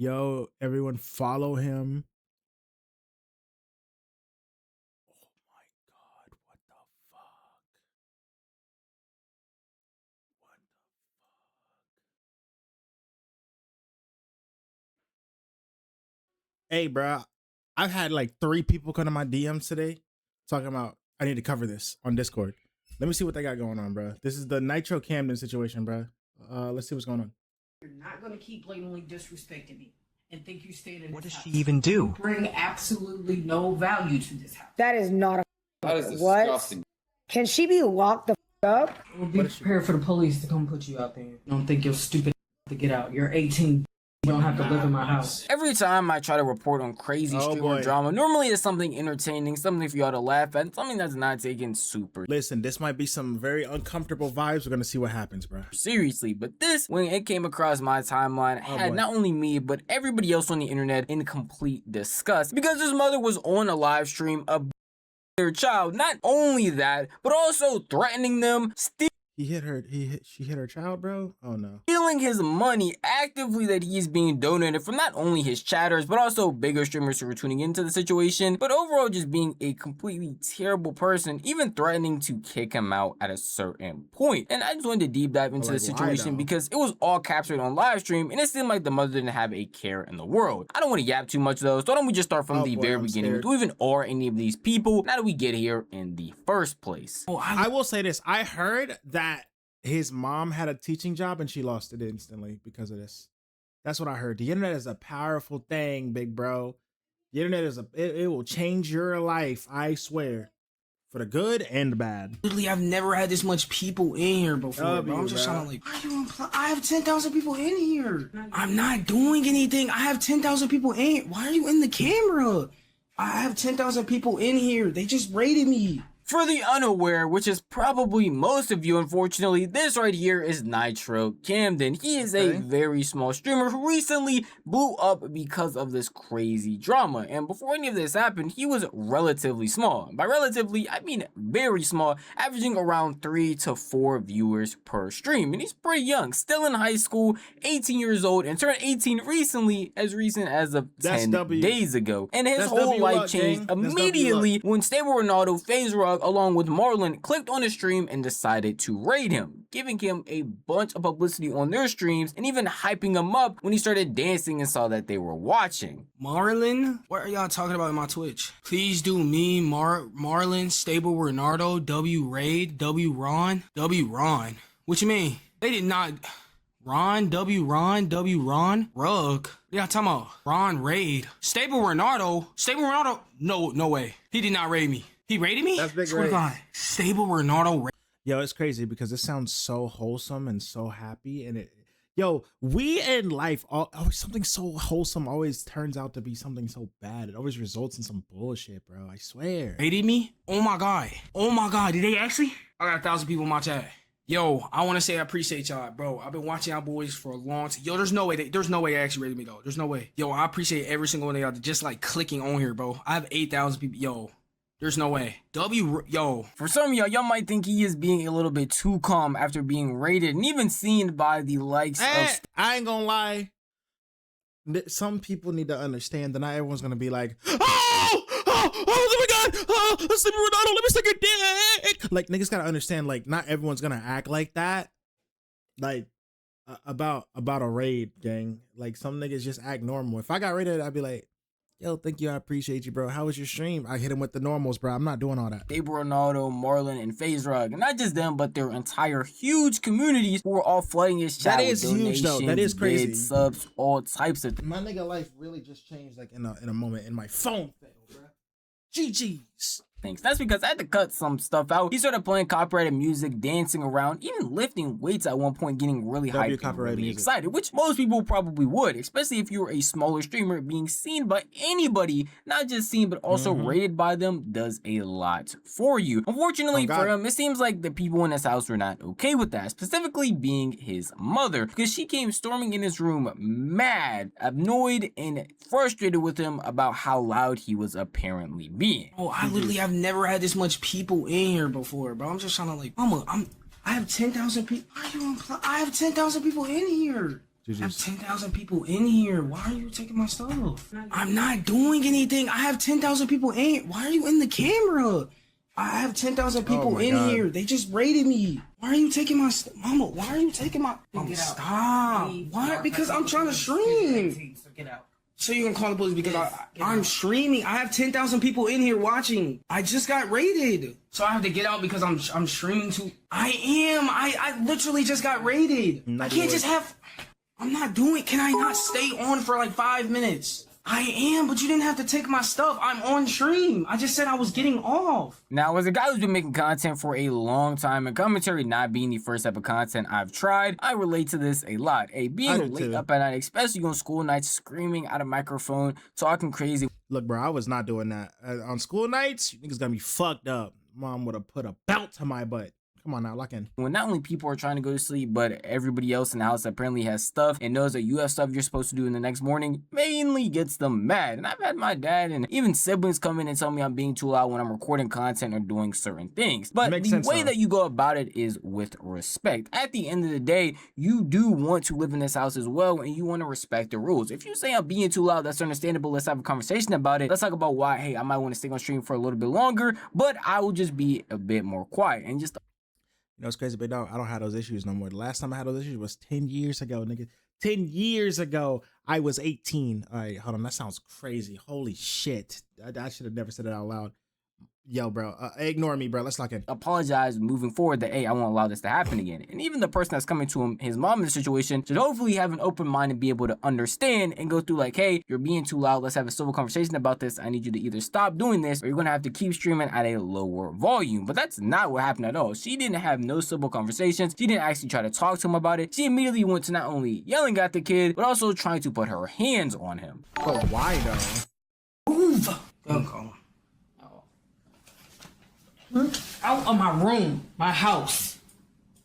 Yo, everyone follow him. Oh my God, what the fuck? What the fuck? Hey, bro, I've had like 3 people come to my DMs today talking about I need to cover this on Discord. Let me see what they got going on, bro. This is the Nitro Camden situation, bro. Let's see what's going on. You're not gonna keep blatantly disrespecting me and think you stayed in What this does house. she even do? You bring absolutely no value to this house. That is not a That is what? disgusting. Can she be locked the up? Well, be prepared for the police to come put you out there. Don't think you're stupid to get out. You're 18. You don't have to live in my house. Every time I try to report on crazy streamer drama, normally it's something entertaining, something for y'all to laugh at, something that's not taken super Listen, this might be some very uncomfortable vibes. We're gonna see what happens, bro. seriously. But this, when it came across my timeline, had not only me, but everybody else on the internet in complete disgust because his mother was on a live stream of their child. Not only that, but also threatening them, She hit her child, bro. Oh no. stealing his money actively that he is being donated from not only his chatters, but also bigger streamers who are tuning into the situation, but overall just being a completely terrible person, even threatening to kick him out at a certain point. And I just wanted to deep dive into the situation because it was all captured on live stream and it seemed like the mother didn't have a care in the world. I don't want to yap too much though, so why don't we just start from the very beginning. Who even are any of these people? How do we get here in the first place? Oh, I will say this. I heard that his mom had a teaching job and she lost it instantly because of this. That's what I heard. The internet is a powerful thing, big bro. The internet is it will change your life, I swear. For the good and the bad. Literally, I've never had this much people in here before, bro. I'm just trying to like, I have 10,000 people in here. I'm not doing anything. I have 10,000 people in here. Why are you in the camera? I have 10,000 people in here. They just raided me. For the unaware, which is probably most of you, unfortunately, this right here is Nitro Camden. He is a very small streamer who recently blew up because of this crazy drama. And before any of this happened, he was relatively small. By relatively, I mean very small, averaging around 3 to 4 viewers per stream. And he's pretty young, still in high school, 18 years old, and turned 18 recently, as recent as of 10 days ago. And his whole life changed immediately when Stable Ronaldo, FaZe Rug, along with Marlon, clicked on the stream and decided to raid him, giving him a bunch of publicity on their streams and even hyping him up when he started dancing and saw that they were watching. Marlon? What are y'all talking about in my Twitch? Please do me, Marlon, Stable Ronaldo, W Raid, W Ron. What you mean? They did not... W Ron, Rug. Yeah, talking about Ron Raid. Stable Ronaldo? No way. He did not raid me. He raided me? That's big. Swear to God. Stable Ronaldo. Yo, it's crazy because it sounds so wholesome and so happy, and we in life always something so wholesome always turns out to be something so bad. It always results in some bullshit, bro. I swear. Raided me? Oh my God. Did they actually? I got 1,000 people in my chat. Yo, I want to say I appreciate y'all, bro. I've been watching y'all boys for a long time. Yo, there's no way they actually rated me though. There's no way. Yo, I appreciate every single one of y'all just like clicking on here, bro. I have 8,000 people. Yo, there's no way. Yo. For some of y'all might think he is being a little bit too calm after being raided and even seen by the likes of... I ain't gonna lie. Some people need to understand that not everyone's gonna be like, oh my God, Sleepy Ronaldo, let me suck your dick. Like, niggas gotta understand, like, not everyone's gonna act like that. Like, about a raid, gang. Like, some niggas just act normal. If I got raided, I'd be like, yo, thank you, I appreciate you, bro. How was your stream? I hit him with the normals, bro. I'm not doing all that. Stable Ronaldo, Marlon, and FaZe Rug. And not just them, but their entire huge communities who are all flooding his chat with donations, huge, though. That is crazy. Bids, subs, all types of things. My nigga life really just changed, like, in a moment, in my phone fail, bro. GG's. That's because I had to cut some stuff out. He started playing copyrighted music, dancing around, even lifting weights at one point, getting really hyped and really excited, which most people probably would, especially if you're a smaller streamer. Being seen by anybody, not just seen, but also rated by them, does a lot for you. Unfortunately for him, it seems like the people in his house were not okay with that, specifically being his mother, because she came storming in his room mad, annoyed, and frustrated with him about how loud he was apparently being. Oh, I've never had this much people in here before, bro. I'm just trying to like, I have 10,000 people. I have 10,000 people in here. You I have just 10,000 people in here. Why are you taking my stuff? I'm not doing anything. I have 10,000 people in here. Why are you in the camera? I have 10,000 people my in God. here. They just raided me. Why are you taking my stuff? Mama, why are you taking my... Mama, stop. Why? Because I'm trying to stream. So get out. So you gonna call the police because I'm streaming. I have 10,000 people in here watching. I just got raided. So I have to get out because I'm streaming too. I literally just got raided. I can't just have... I'm not doing... Can I not stay on for like 5 minutes? I am, but you didn't have to take my stuff. I'm on stream. I just said I was getting off. Now, as a guy who's been making content for a long time and commentary not being the first type of content I've tried, I relate to this a lot. Being late up at night, especially on school nights, screaming at a microphone, talking crazy. look, bro. I was not doing that on school nights. You niggas gonna be fucked up. Mom would have put a belt to my butt. Come on now, lock in. When not only people are trying to go to sleep, but everybody else in the house apparently has stuff and knows that you have stuff you're supposed to do in the next morning, mainly gets them mad. And I've had my dad and even siblings come in and tell me I'm being too loud when I'm recording content or doing certain things. But the way that you go about it is with respect. At the end of the day, you do want to live in this house as well, and you want to respect the rules. If you say I'm being too loud, that's understandable. Let's have a conversation about it. Let's talk about why, hey, I might want to stay on stream for a little bit longer, but I will just be a bit more quiet and just... You know, it's crazy, but no, I don't have those issues no more. The last time I had those issues was 10 years ago, nigga. 10 years ago, I was 18. All right, hold on. That sounds crazy. Holy shit. I should have never said it out loud. Yo, bro, ignore me, bro. Let's lock in. Apologize moving forward that, hey, I won't allow this to happen again. And even the person that's coming to him, his mom in the situation, should hopefully have an open mind and be able to understand and go through like, hey, you're being too loud. Let's have a civil conversation about this. I need you to either stop doing this or you're going to have to keep streaming at a lower volume. But that's not what happened at all. She didn't have no civil conversations. She didn't actually try to talk to him about it. She immediately went to not only yelling at the kid, but also trying to put her hands on him. But why, though? Move. Go call him. Out of my room, my house,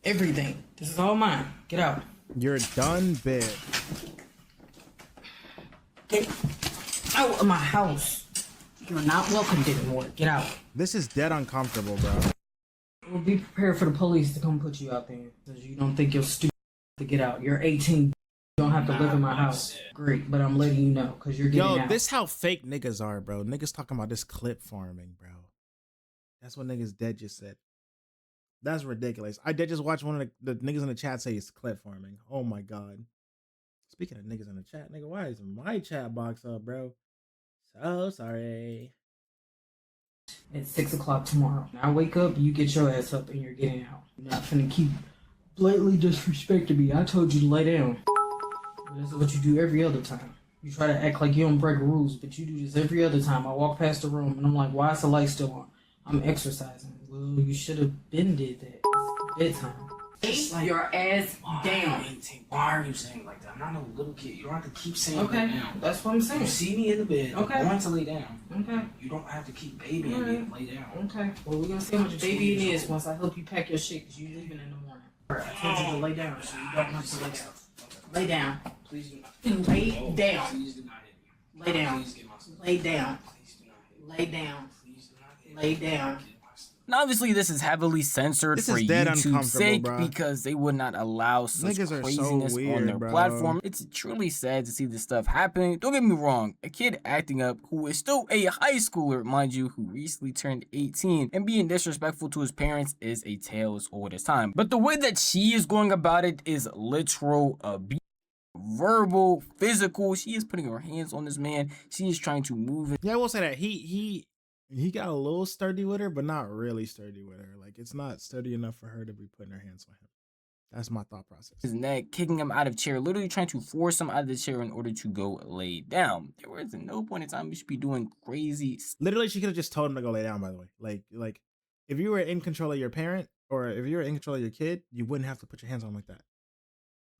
everything. This is all mine. Get out. You're done, bit. Get out of my house. You're not welcomed anymore. Get out. This is dead uncomfortable, bro. Well, be prepared for the police to come put you out there. Because you don't think you're stupid to get out. You're 18. You don't have to live in my house. Great, but I'm letting you know because you're getting out. Yo, this how fake niggas are, bro. Niggas talking about this clip farming, bro. That's what niggas dead just said. That's ridiculous. I did just watch one of the niggas in the chat say it's clip farming. Oh my god. Speaking of niggas in the chat, nigga, why is my chat box up, bro? So sorry. At 6 o'clock tomorrow. When I wake up, you get your ass up and you're getting out. You're not finna keep blatantly disrespecting me. I told you to lay down. This is what you do every other time. You try to act like you don't break rules, but you do this every other time. I walk past the room and I'm like, why is the light still on? I'm exercising. Well, you should have been did that. It's bedtime. Like, your ass down. Why are you saying like that? I'm not a little kid. You don't have to keep saying Okay, lay down. that's what I'm saying. You see me in the bed. Okay. I'm going to lay down. Okay. You don't have to keep babying me and lay down. Okay. Well, we're gonna see how much baby it is once I help you pack your shit because you're leaving in the morning. I told you to lay down, so you don't have to lay down. Lay down. Please do not. Lay down. Please do not hit me. Lay down. Please get my stuff. Lay down. Please do not hit me. Lay down. Please do not hit me. Lay down. Now, obviously, this is heavily censored This for is dead YouTube's uncomfortable, sake bro. because they would not allow such Niggas are so craziness on weird, their bro. platform. It's truly sad to see this stuff happening. Don't get me wrong, a kid acting up who is still a high schooler, mind you, who recently turned 18 and being disrespectful to his parents is a tale as old as time. But the way that she is going about it is literal abuse. Verbal, physical. She is putting her hands on this man. She is trying to move it. Yeah, I will say that he got a little sturdy with her, but not really sturdy with her. Like, it's not sturdy enough for her to be putting her hands on him. That's my thought process. His neck, kicking him out of chair, literally trying to force him out of the chair in order to go lay down. There was no point in time you should be doing crazy. Literally, she could have just told him to go lay down, by the way. Like if you were in control of your parent or if you were in control of your kid, you wouldn't have to put your hands on him like that.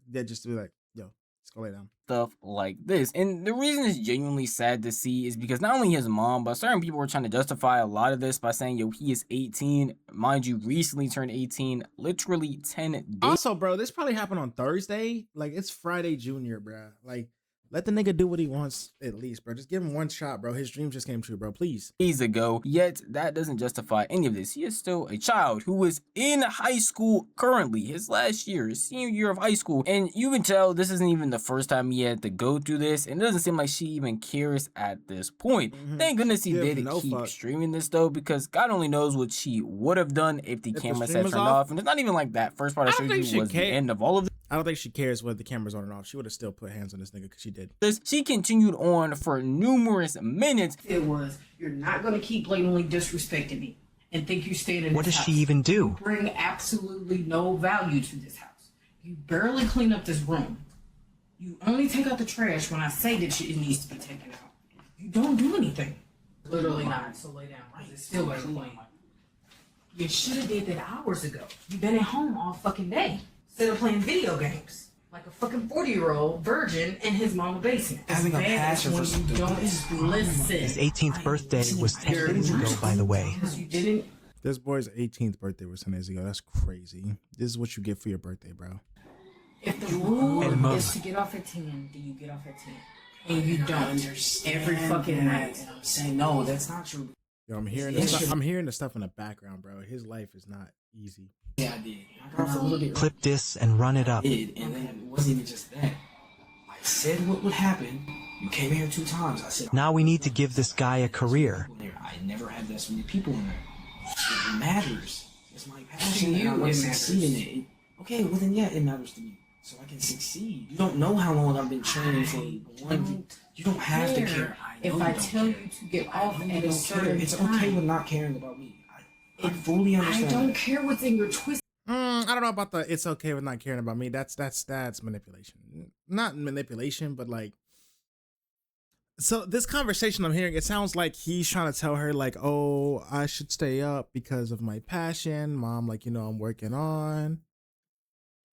They'd just be like, yo, let's go lay down. Stuff like this. And the reason it's genuinely sad to see is because not only his mom, but certain people were trying to justify a lot of this by saying, yo, he is 18. Mind you, recently turned 18, literally 10 days. Also, bro, this probably happened on Thursday. Like, it's Friday Junior, bro. Like Let the nigga do what he wants at least, bro. Just give him one shot, bro. His dream just came true, bro. Please. Days ago, yet that doesn't justify any of this. He is still a child who is in high school currently, his last year, his senior year of high school, and you can tell this isn't even the first time he had to go through this, and it doesn't seem like she even cares at this point. Thank goodness he did keep streaming this though, because God only knows what she would have done if the cameras had turned off, and it's not even like that first part I showed you was the end of all of this. I don't think she cares whether the camera's on or off. She would have still put hands on this nigga because she did. She continued on for numerous minutes. It was, you're not going to keep blatantly disrespecting me and think you stayed in What this does house. she even do? You bring absolutely no value to this house. You barely clean up this room. You only take out the trash when I say that it needs to be taken out. You don't do anything. Literally not. So lay down. It's still clean. You should have did that hours ago. You've been at home all fucking day. Instead of playing video games. Like a fucking 40-year-old virgin in his mama's basement. Having a passion for something. Don't listen. His 18th birthday was 10 days ago, by the way. You didn't. This boy's 18th birthday was 10 days ago. That's crazy. This is what you get for your birthday, bro. If the rule is to get off at 10, then you get off at 10. And you don't. Every fucking night. And I'm saying, no, that's not true. Yo, I'm hearing this stuff, I'm hearing the stuff in the background, bro. His life is not easy. Yeah, I did. I got off a little bit. Clip this and run it up. And then it wasn't even just that. I said what would happen. You came here 2 times. I said, Now we need to give this guy a career. I never had that many people in there. It matters. It's my passion, To and you, I want it to succeed in it. Okay, well then, yeah, it matters to me. So I can succeed. You don't know how long I've been training for one. You don't have to care. If I tell you to get off at a certain it's time, okay with not caring about me. I fully understand. I don't care what's in your twist. I don't know about the it's okay with not caring about me. That's manipulation. Not manipulation, but like. So this conversation I'm hearing, it sounds like he's trying to tell her like, oh, I should stay up because of my passion. Mom, like, I'm working on.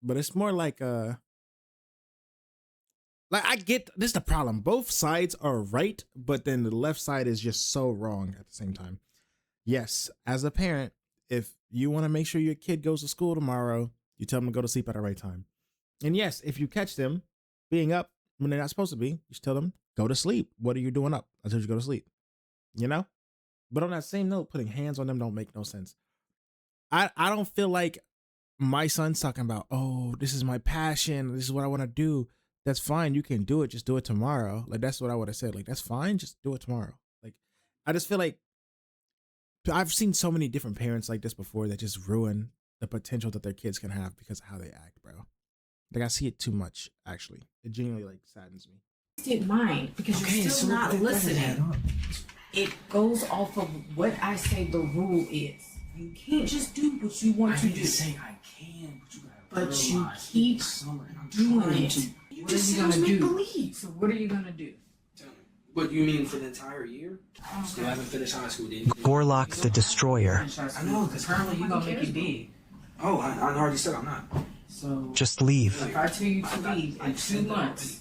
But it's more like I get this is the problem. Both sides are right, but then the left side is just so wrong at the same time. Yes, as a parent, if you want to make sure your kid goes to school tomorrow, you tell them to go to sleep at the right time. And yes, if you catch them being up when they're not supposed to be, you just tell them, go to sleep. What are you doing up? I told you to go to sleep. But on that same note, putting hands on them don't make no sense. I don't feel like my son's talking about, oh, this is my passion. This is what I want to do. That's fine. You can do it. Just do it tomorrow. Like, that's what I would have said. Like, that's fine. Just do it tomorrow. Like, I just feel like I've seen so many different parents like this before that just ruin the potential that their kids can have because of how they act, bro. Like, I see it too much, actually. It genuinely, like, saddens me. Didn't mind because you're still not listening. It goes off of what I say the rule is. You can't just do what you want to do. Say I can, but you keep doing it. What are you gonna do? So what are you gonna do? What you mean for the entire year? Still haven't finished high school, did you? Gorlock the Destroyer. I know, because apparently you're gonna make it big. Oh, I already said I'm not. So Just leave. if I tell you to leave in 2 months,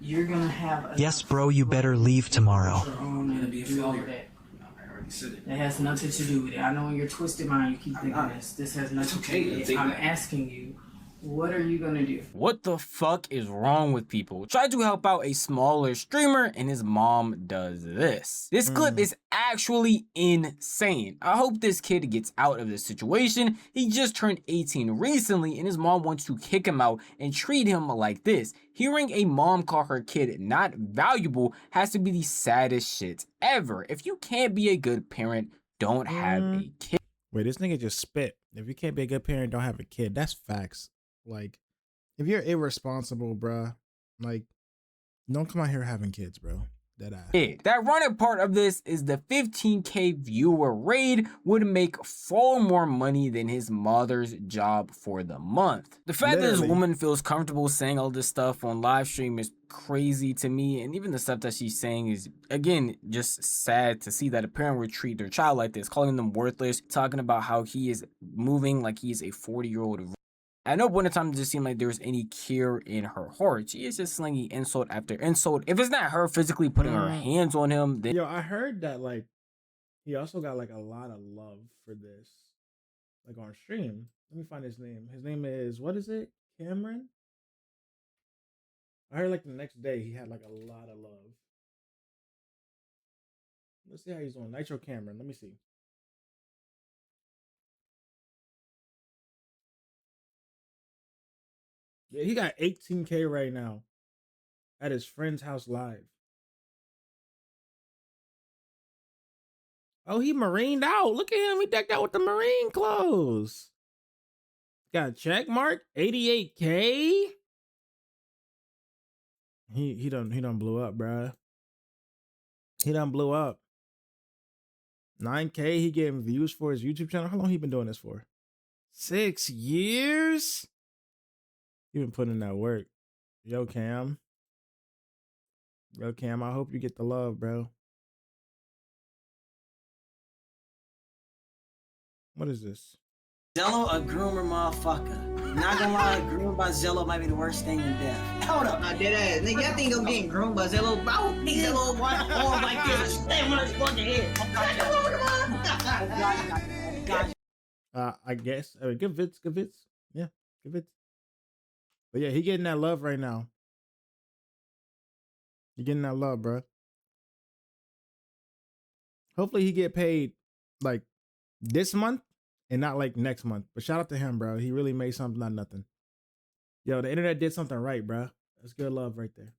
you're gonna have Yes, bro, you better leave tomorrow. gonna be a failure. I already said it. That has nothing to do with it. I know in your twisted mind you keep thinking this. This has nothing to do with it. I'm asking you, what are you gonna do? What the fuck is wrong with people? Try to help out a smaller streamer and his mom does this. This clip is actually insane. I hope this kid gets out of this situation. He just turned 18 recently and his mom wants to kick him out and treat him like this. Hearing a mom call her kid not valuable has to be the saddest shit ever. If you can't be a good parent, don't have a kid. Wait, this nigga just spit. If you can't be a good parent, don't have a kid. That's facts. Like, if you're irresponsible, bruh, like, don't come out here having kids, bro. That running part of this is the 15K viewer raid would make far more money than his mother's job for the month. The fact that this woman feels comfortable saying all this stuff on live stream is crazy to me, and even the stuff that she's saying is, again, just sad to see that a parent would treat their child like this, calling them worthless, talking about how he is moving like he is a 40-year-old. At no point in time does it seem like there's any care in her heart. She is just slinging insult after insult. If it's not her physically putting her hands on him, then... Yo, I heard that, like, he also got, like, a lot of love for this. Like, on stream. Let me find his name. His name is, what is it? Cameron? I heard like the next day he had like a lot of love. Let's see how he's doing. Nitro Cameron. Let me see. Yeah, he got 18K right now at his friend's house live. Oh, he marined out. Look at him. He decked out with the marine clothes. Got a check mark. 88K. He done blew up, bruh. He done blew up. 9K. He getting views for his YouTube channel. How long he been doing this for? 6 years. He been putting in that work. Yo, Cam. Yo, Cam. I hope you get the love, bro. What is this? Zello a groomer motherfucker. Not gonna lie, groomed by Zello might be the worst thing in death. Hold up, I did ass. Nigga, y'all think I'm getting groomed by Zello? Bro, nigga, Zello white arm like this. Stay on his fucking head. I guess. I mean, good Vitz. Yeah, good Vitz. But yeah, he getting that love right now. He getting that love, bro. Hopefully he get paid like this month and not like next month. But shout out to him, bro. He really made something out of nothing. Yo, the internet did something right, bro. That's good love right there.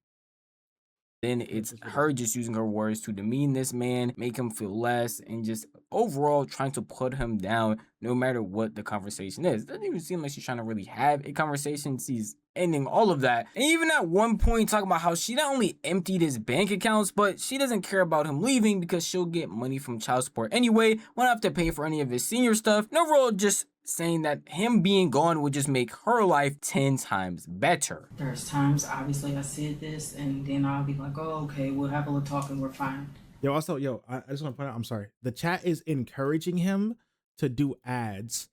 Then it's her just using her words to demean this man, make him feel less, and just overall trying to put him down no matter what the conversation is. It doesn't even seem like she's trying to really have a conversation. She's ending all of that. And even at one point talking about how she not only emptied his bank accounts, but she doesn't care about him leaving because she'll get money from child support anyway, won't have to pay for any of his senior stuff. And overall, just saying that him being gone would just make her life 10 times better. There's times, obviously, I said this, and then I'll be like, oh, okay, we'll have a little talk and we're fine. Yo, also, I just want to point out, I'm sorry. The chat is encouraging him to do ads.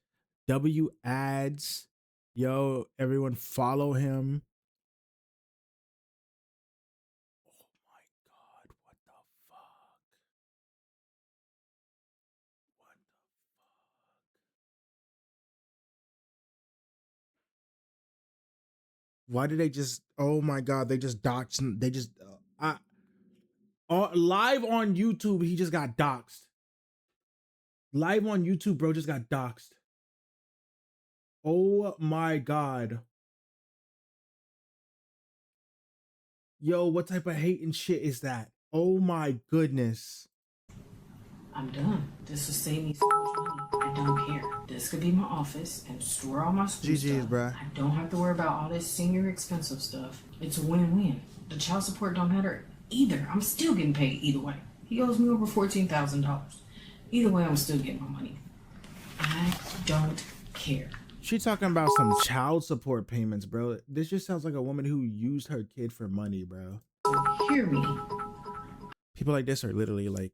W ads. Yo, everyone follow him. Oh my God, what the fuck? What the fuck? Why did they just, oh my God, they just doxed, they just, live on YouTube, he just got doxed. Live on YouTube, bro, just got doxed. Oh my God. Yo, what type of hate and shit is that? Oh my goodness. I'm done. This will save me so much money. I don't care. This could be my office and store all my school GG's, stuff. bruh. I don't have to worry about all this senior expensive stuff. It's a win-win. The child support don't matter either. I'm still getting paid either way. He owes me over $14,000. Either way, I'm still getting my money. I don't care. She talking about some child support payments, bro. This just sounds like a woman who used her kid for money, bro. So hear me. People like this are literally like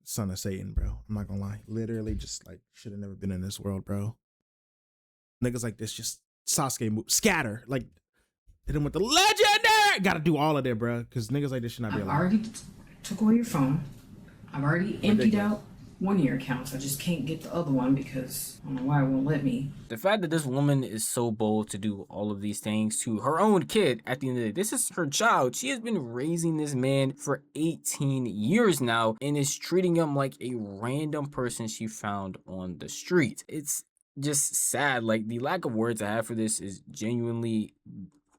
son of Satan, bro. I'm not gonna lie. Literally just like should have never been in this world, bro. Niggas like this just Sasuke move. Scatter. Like hit him with the legendary. Gotta do all of that, bro. Because niggas like this should not be I've allowed. already took away your phone. I've already emptied out one of your accounts. I just can't get the other one because I don't know why it won't let me. The fact that this woman is so bold to do all of these things to her own kid, at the end of the day, this is her child. She has been raising this man for 18 years now and is treating him like a random person she found on the street. It's just sad. Like, the lack of words I have for this is genuinely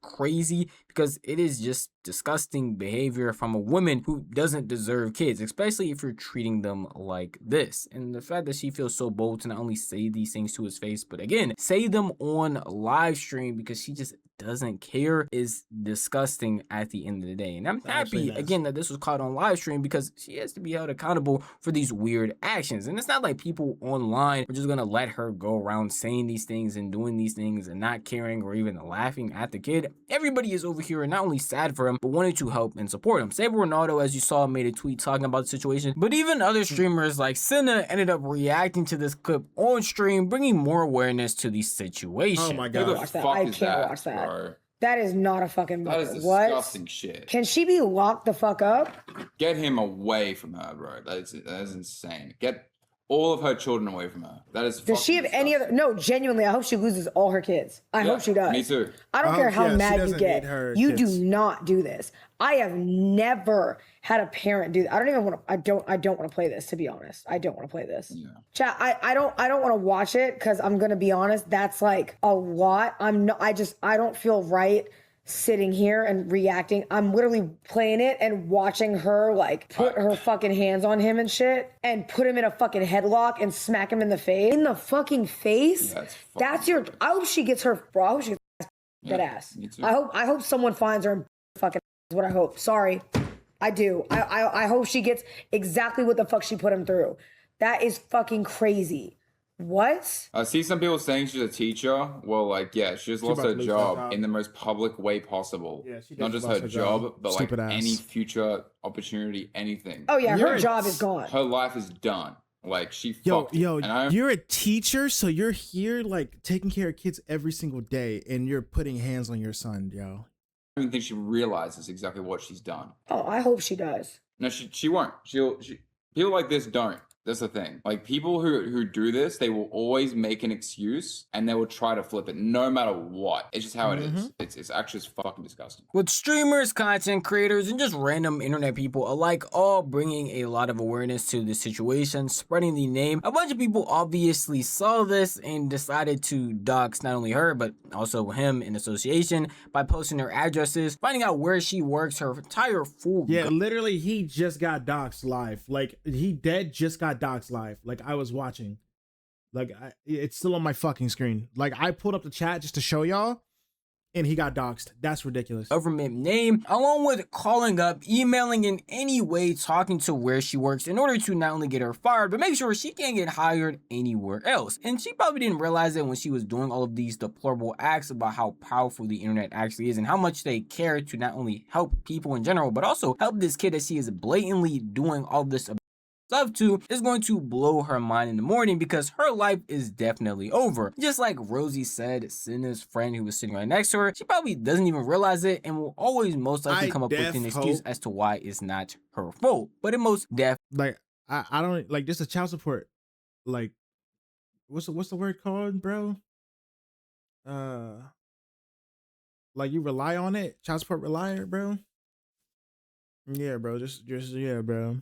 crazy because it is just disgusting behavior from a woman who doesn't deserve kids, especially if you're treating them like this. And the fact that she feels so bold to not only say these things to his face, but again, say them on live stream because she just doesn't care is disgusting at the end of the day. And I'm happy again that this was caught on live stream because she has to be held accountable for these weird actions. And it's not like people online are just gonna let her go around saying these things and doing these things and not caring or even laughing at the kid. Everybody is over here not only sad for him, but wanting to help and support him. Saber Ronaldo, as you saw, made a tweet talking about the situation, but even other streamers like Senna ended up reacting to this clip on stream, bringing more awareness to the situation. Oh my I God. can't watch that. I can't watch that. Bro? That is not a fucking That is movie. disgusting What? shit. Can she be locked the fuck up? Get him away from her, bro. That is insane. all of her children away from her. That is. Does she have any other? No, genuinely, I hope she loses all her kids. I hope she does. Me too. I don't care how she mad you doesn't get. need her You kids. do not do this. I have never had a parent do that. I don't even want to. I don't want to play this. To be honest, I don't want to play this. Yeah. Chat. I don't want to watch it because I'm gonna be honest. That's like a lot. I'm not. I don't feel right sitting here and reacting. I'm literally playing it and watching her like put her fucking hands on him and shit and put him in a fucking headlock and smack him in the face. In the fucking face? Yeah, That's your. I hope she gets her. Bro, I hope she gets that ass. Me too. I hope someone finds her and fucking is what I hope. Sorry. I do. I hope she gets exactly what the fuck she put him through. That is fucking crazy. What? I see some people saying she's a teacher. Well, like, yeah, she just lost about her to lose that job job. in the most public way possible. Yeah, she Not did just lost her her job, job. but Stupid like ass. any future opportunity, anything. Oh yeah, her Yes. job is gone. Her life is done. Like she Yo, fucked it. yo, And I, you're a teacher, so you're here like taking care of kids every single day, and you're putting hands on your son, yo. don't even think she realizes exactly what she's done. Oh, I hope she does. No, she won't. She people like this don't. That's the thing. Like people who do this, they will always make an excuse and they will try to flip it no matter what. It's just how it is. It's actually just fucking disgusting. With streamers, content creators, and just random internet people alike all bringing a lot of awareness to the situation, spreading the name, a bunch of people obviously saw this and decided to dox not only her, but also him in association by posting their addresses, finding out where she works, her entire full... Yeah, literally, he just got doxxed live. Like, he dead just got doxxed live. Like, I was watching. Like, it's still on my fucking screen. Like, I pulled up the chat just to show y'all, and he got doxxed. That's ridiculous. Government name, along with calling up, emailing, in any way talking to where she works in order to not only get her fired, but make sure she can't get hired anywhere else. And she probably didn't realize it when she was doing all of these deplorable acts about how powerful the internet actually is and how much they care to not only help people in general, but also help this kid that she is blatantly doing all this stuff to, is going to blow her mind in the morning because her life is definitely over. Just like Rosie said, Cinna's friend who was sitting right next to her, she probably doesn't even realize it and will always most likely come up with an excuse as to why it's not her fault. But it most Like, I don't, like, just a child support. Like, what's the word called, bro? Like, you rely on it? Child support relier, bro? Yeah, bro. Just yeah, bro.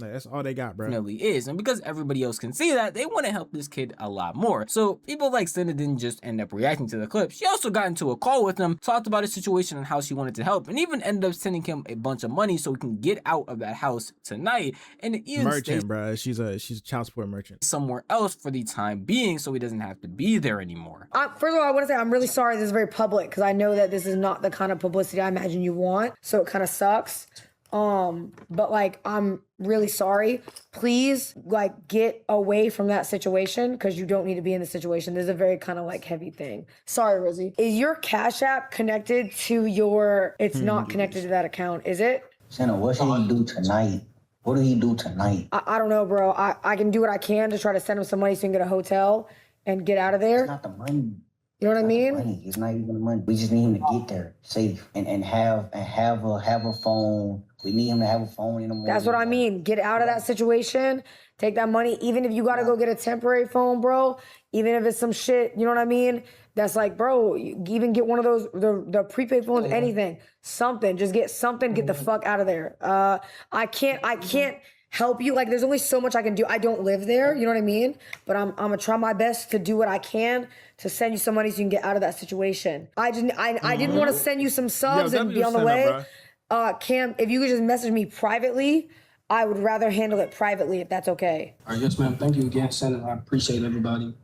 Like, that's all they got, bro. definitely is, and because everybody else can see that, they want to help this kid a lot more. So people like Cinna didn't just end up reacting to the clip. She also got into a call with him, talked about his situation and how she wanted to help, and even ended up sending him a bunch of money so he can get out of that house tonight and even Merchant, bro. She's a child support merchant. somewhere else for the time being so he doesn't have to be there anymore. First of all, I want to say I'm really sorry this is very public because I know that this is not the kind of publicity I imagine you want. So it kind of sucks. But like, I'm really sorry. Please, like, get away from that situation because you don't need to be in the situation. This is a very kind of like heavy thing. Sorry, Rosie. Is your Cash App connected to your? It's not connected to that account, is it? Senna, what should he do tonight? What do he do tonight? I don't know, bro. I can do what I can to try to send him some money so he can get a hotel and get out of there. It's not the money. You know what I mean? Money. It's not even the money. We just need him to get there safe and have a phone. We need him to have a phone in the morning. That's what I mean. Get out of that situation. Take that money. Even if you got to go get a temporary phone, bro. Even if it's some shit, you know what I mean? That's like, bro, you even get one of those, the prepaid phones, anything. Something. Just get something. Get the fuck out of there. I can't help you. Like, there's only so much I can do. I don't live there. You know what I mean? But I'm going to try my best to do what I can to send you some money so you can get out of that situation. I didn't want to send you some subs and be on the way. Cam, if you could just message me privately, I would rather handle it privately if that's okay. All right, yes, ma'am. Thank you again, Senator. I appreciate everybody.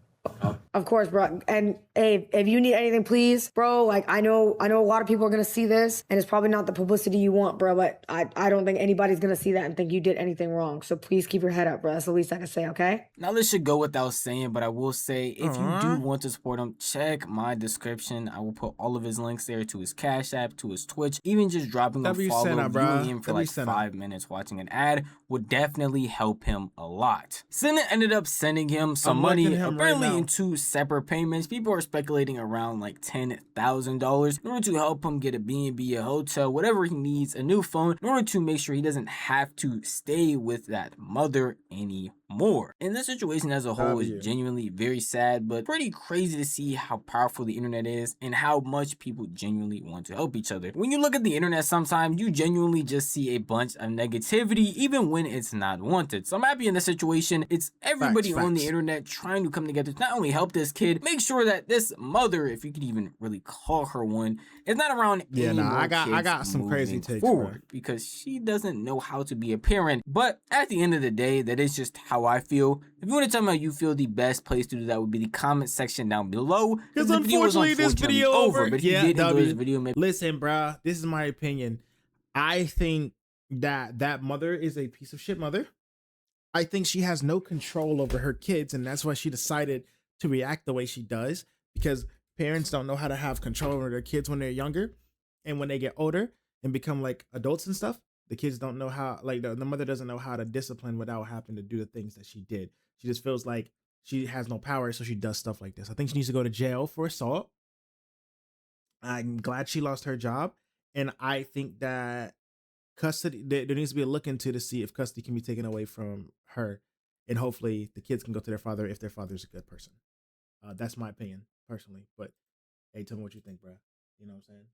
Of course, bro. And hey, if you need anything, please, bro. Like, I know a lot of people are gonna see this, and it's probably not the publicity you want, bro. But I don't think anybody's gonna see that and think you did anything wrong. So please keep your head up, bro. That's the least I can say. Okay. Now this should go without saying, but I will say if you do want to support him, check my description. I will put all of his links there to his Cash App, to his Twitch. Even just dropping a follow, viewing him for like 5 minutes, watching an ad would definitely help him a lot. Cinna ended up sending him some money, apparently in 2 separate payments. People are speculating around like $10,000 in order to help him get a B&B, a hotel, whatever he needs, a new phone, in order to make sure he doesn't have to stay with that mother anymore. And this situation as a whole is genuinely very sad, but pretty crazy to see how powerful the internet is and how much people genuinely want to help each other. When you look at the internet, sometimes you genuinely just see a bunch of negativity even when it's not wanted. So I'm happy in this situation. It's everybody on the internet trying to come together to not only help this kid, make sure that this mother, if you could even really call her one, is not around I got some crazy takes forward, because she doesn't know how to be a parent. But at the end of the day, that is just how I feel. If you want to tell me how you feel, the best place to do that would be the comment section down below. Because unfortunately this video over. But if you did enjoy this video, listen, bruh, this is my opinion. I think that mother is a piece of shit mother. I think she has no control over her kids, and that's why she decided to react the way she does, because parents don't know how to have control over their kids when they're younger, and when they get older and become like adults and stuff, the kids don't know how, like the mother doesn't know how to discipline without having to do the things that she did. She just feels like she has no power, so she does stuff like this. I think she needs to go to jail for assault. I'm glad she lost her job, and I think that custody, there needs to be a look into to see if custody can be taken away from her, and hopefully the kids can go to their father if their father's a good person. That's my opinion personally, but hey, tell me what you think, bro. You know what I'm saying?